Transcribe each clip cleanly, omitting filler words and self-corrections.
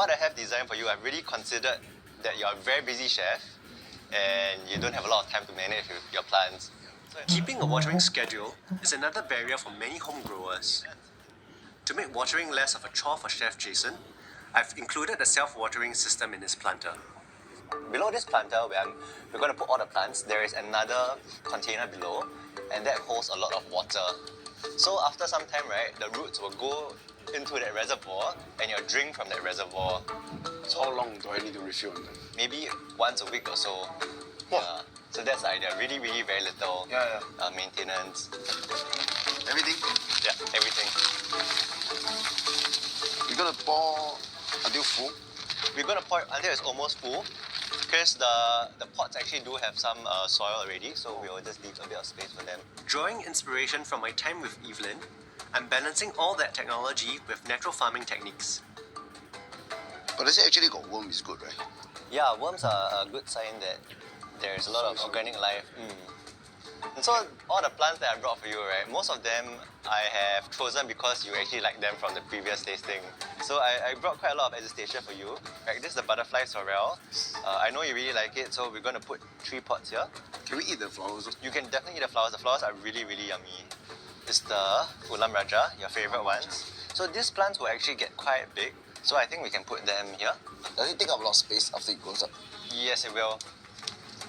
what I have designed for you, I've really considered that you're a very busy chef and you don't have a lot of time to manage with your plants. Keeping a watering schedule is another barrier for many home growers. To make watering less of a chore for Chef Jason, I've included a self-watering system in this planter. Below this planter where we're going to put all the plants, there is another container below, and that holds a lot of water. So after some time, right, the roots will go into that reservoir and you'll drink from that reservoir. So how long do I need to refill on them? Maybe once a week or so. Yeah. So that's the idea. Really, really very little maintenance. Everything? Yeah, everything. You're gonna pour until full? We're going to pour it until it's almost full, because the pots actually do have some soil already, so we'll just leave a bit of space for them. Drawing inspiration from my time with Evelyn, I'm balancing all that technology with natural farming techniques. But they say actually got worm is good, right? Yeah, worms are a good sign that there's a lot of organic life. And so all the plants that I brought for you, right, most of them I have chosen because you actually liked them from the previous tasting. So I brought quite a lot of existation for you. Right, this is the butterfly sorrel. I know you really like it, so we're going to put 3 pots here. Can we eat the flowers? You can definitely eat the flowers. The flowers are really, really yummy. It's the Ulam Raja, your favorite ones. So these plants will actually get quite big, so I think we can put them here. Does it take up a lot of space after it grows up? Yes, it will.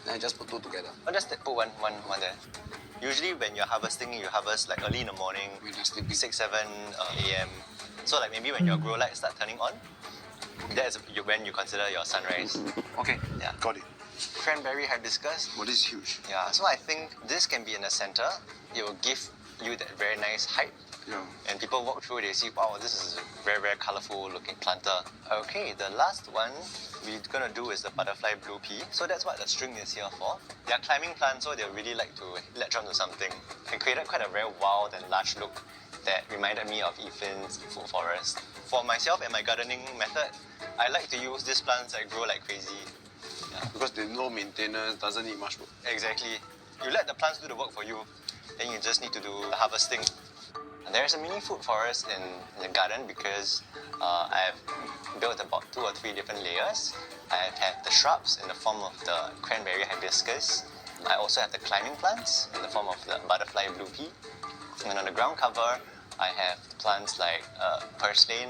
Then I just put 2 together. Or just put one there. Usually when you're harvesting, you harvest like early in the morning, When you're sleeping. 6, 7 a.m. So like maybe when your grow lights start turning on, that's when you consider your sunrise. Okay, Yeah. got it. Cranberry hibiscus. Well, this is huge. Yeah, so I think this can be in the center. It will give you that very nice height. Yeah. And people walk through, they see, wow, this is a very, very colorful looking planter. Okay, the last one we're gonna do is the butterfly blue pea. So that's what the string is here for. They are climbing plants, so they really like to latch onto something. It created quite a very wild and lush look that reminded me of Evelyn's food forest. For myself and my gardening method, I like to use these plants that grow like crazy. Because there's no maintenance, doesn't need much work. Exactly. You let the plants do the work for you, then you just need to do the harvesting. There's a mini food forest in the garden because I've built about 2 or 3 different layers. I have the shrubs in the form of the cranberry hibiscus. I also have the climbing plants in the form of the butterfly blue pea. And on the ground cover, I have plants like purslane,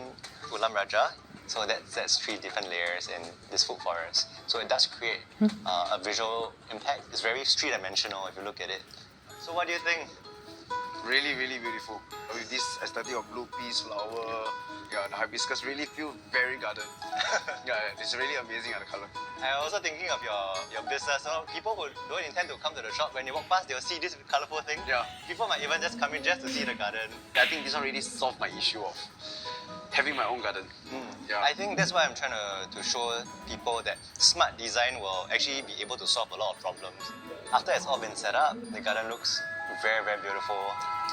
ulam raja. So that's 3 different layers in this food forest. So it does create a visual impact. It's very 3-dimensional if you look at it. So what do you think? Really, really beautiful. With this aesthetic of blue peas, flower, the hibiscus really feel very garden. It's really amazing the color. I'm also thinking of your business. So people who don't intend to come to the shop, when they walk past, they'll see this colorful thing. Yeah. People might even just come in just to see the garden. I think this one really solved my issue of having my own garden. Yeah. I think that's why I'm trying to show people that smart design will actually be able to solve a lot of problems. After it's all been set up, the garden looks very, very beautiful.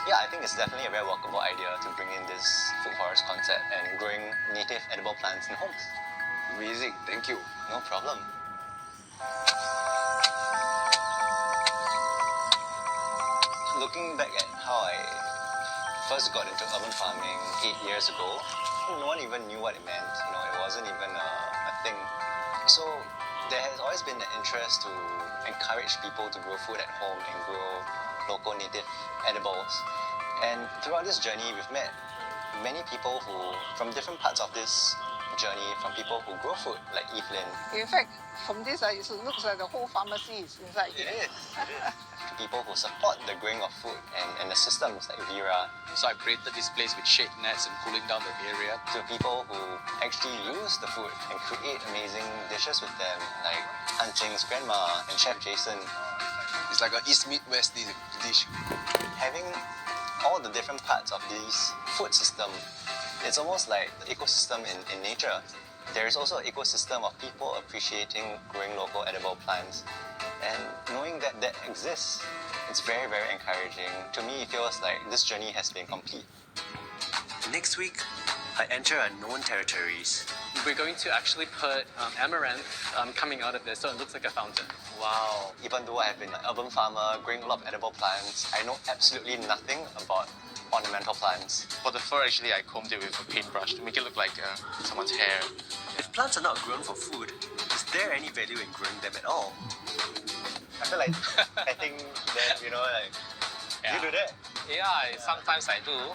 Yeah, I think it's definitely a very workable idea to bring in this food forest concept and growing native edible plants in homes. Amazing, thank you. No problem. Looking back at how I first got into urban farming 8 years ago, no one even knew what it meant. It wasn't even a thing. So there has always been an interest to encourage people to grow food at home and grow local native edibles. And throughout this journey, we've met many people who, from different parts of this journey, from people who grow food, like Evelyn. In fact, from this, it looks like the whole pharmacy is inside here. It is. People who support the growing of food and the systems like Vera. So I created this place with shade nets and cooling down the area. To people who actually use the food and create amazing dishes with them, like Han Ching's grandma and Chef Jason. It's like an East meet West dish. Having all the different parts of this food system, it's almost like the ecosystem in nature. There is also an ecosystem of people appreciating growing local edible plants. And knowing that that exists, it's very, very encouraging. To me, it feels like this journey has been complete. Next week, I enter unknown territories. We're going to actually put amaranth coming out of this, so it looks like a fountain. Wow. Even though I have been an urban farmer, growing a lot of edible plants, I know absolutely nothing about ornamental plants. For the fur, actually, I combed it with a paintbrush to make it look like someone's hair. If plants are not grown for food, is there any value in growing them at all? I feel like petting them, you know, like, do you do that? Yeah, sometimes I do.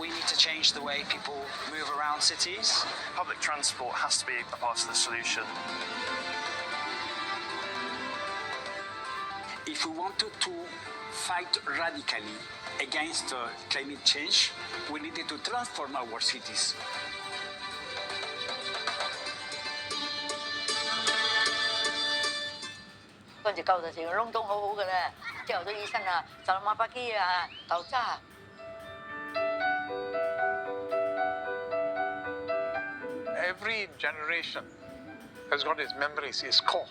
We need to change the way people move around cities. Public transport has to be a part of the solution. If we wanted to fight radically against climate change, we needed to transform our cities. 嗰陣時舊陣時個窿東好好嘅咧，之後啲醫生啊，就馬巴基啊，豆渣。 Every generation has got its memories, its core.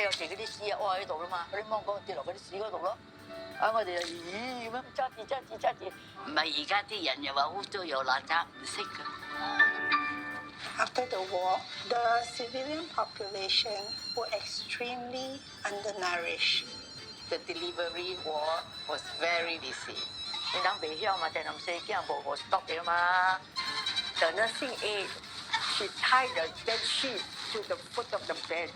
有時嗰啲屎啊，屙喺度啦嘛，嗰啲芒果跌落嗰啲屎嗰度咯。啊，我哋就咦咁樣揸住，唔係而家啲人又話污糟又邋遢，唔識㗎。 After the war, the civilian population were extremely undernourished. The delivery war was very busy. 你等鼻香嘛，定臨死驚部部 stop 嘅嘛。The nursing aide, she tied the dead sheep to the foot of the bed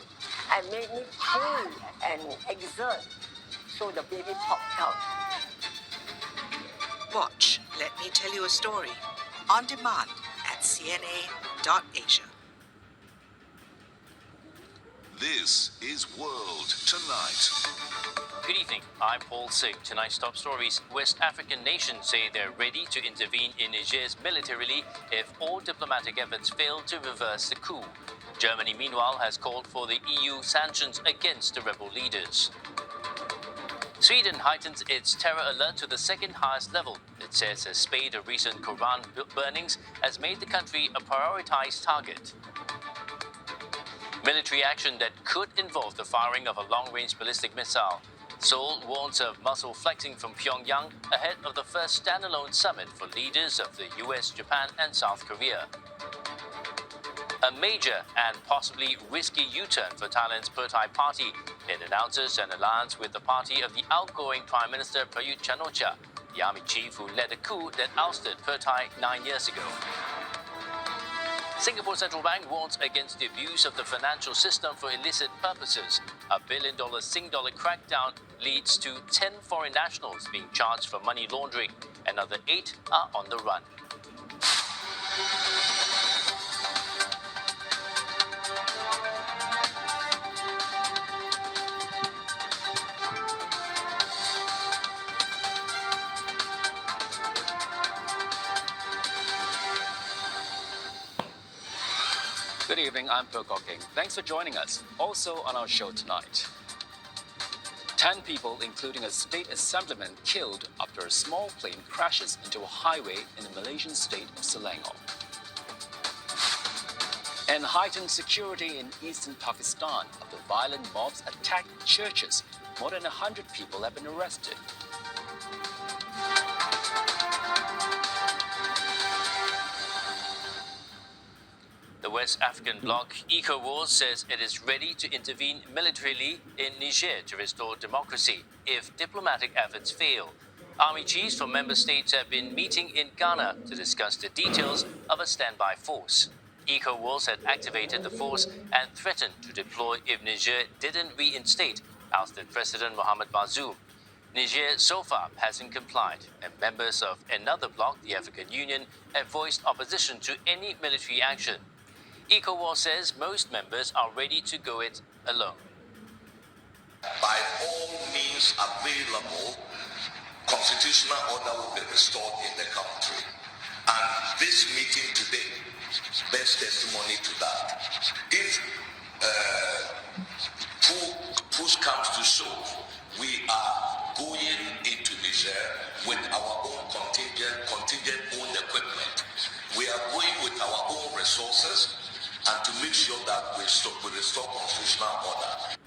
and made me pull and exert so the baby popped out. Watch Let Me Tell You a Story on demand at cna.asia. This is World Tonight. Good evening, I'm Paul Singh. Tonight's top stories. West African nations say they're ready to intervene in Niger's militarily if all diplomatic efforts fail to reverse the coup. Germany, meanwhile, has called for the EU sanctions against the rebel leaders. Sweden heightens its terror alert to the second highest level. It says a spate of recent Quran burnings has made the country a prioritized target. Military action that could involve the firing of a long-range ballistic missile. Seoul warns of muscle flexing from Pyongyang ahead of the first standalone summit for leaders of the US, Japan, and South Korea. A major and possibly risky U-turn for Thailand's Pheu Thai party. It announces an alliance with the party of the outgoing Prime Minister Prayut Chan-o-cha, the army chief who led a coup that ousted Pheu Thai 9 years ago. Singapore Central Bank warns against the abuse of the financial system for illicit purposes. A $1 billion Sing dollar crackdown leads to 10 foreign nationals being charged for money laundering. Another 8 are on the run. Good evening, I'm Phil Gokking. Thanks for joining us. Also on our show tonight, 10 people, including a state assemblyman, killed after a small plane crashes into a highway in the Malaysian state of Selangor. And heightened security in eastern Pakistan after violent mobs attacked churches. More than 100 people have been arrested. The West African bloc ECOWAS says it is ready to intervene militarily in Niger to restore democracy if diplomatic efforts fail. Army chiefs from member states have been meeting in Ghana to discuss the details of a standby force. ECOWAS had activated the force and threatened to deploy if Niger didn't reinstate ousted President Mohamed Bazoum. Niger so far hasn't complied, and members of another bloc, the African Union, have voiced opposition to any military action. ECOWAS says most members are ready to go it alone. By all means available, constitutional order will be restored in the country. And this meeting today bears testimony to that. If push comes to shove, we are going into Niger with our own contingent owned equipment. We are going with our own resources and to make sure that we restore constitutional order.